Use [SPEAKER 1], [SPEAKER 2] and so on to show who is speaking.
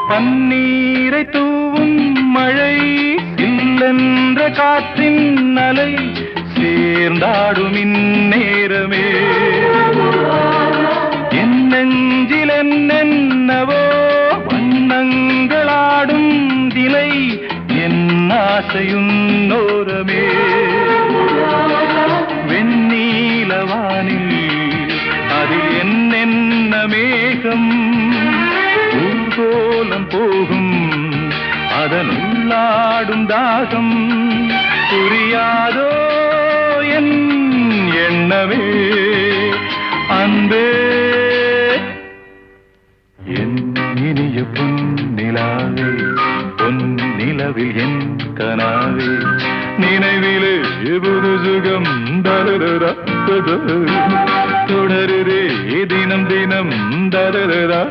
[SPEAKER 1] பன்னீரை தூவும் மழை இல்லென்ற காற்றின் அலை சேர்ந்தாடும் இந்நேரமே என் நெஞ்சில் என்னென்னவோ வண்ணங்களாடும் திலை என் ஆசையுன்னோரமே வெண்ணீலவானில் அதில் என்னென்ன மேகம் ஊர்கோலம் போகும் அதன் உள்ளாடும் தாகம் புரியாதோ என் எண்ணமே அன்பே என் இனிய பொன்னிலாவே பொன்னிலவில் என் கனாவே நினைவிலே புது சுகம் தருதா தொடருதே தினம் தினம் தருதா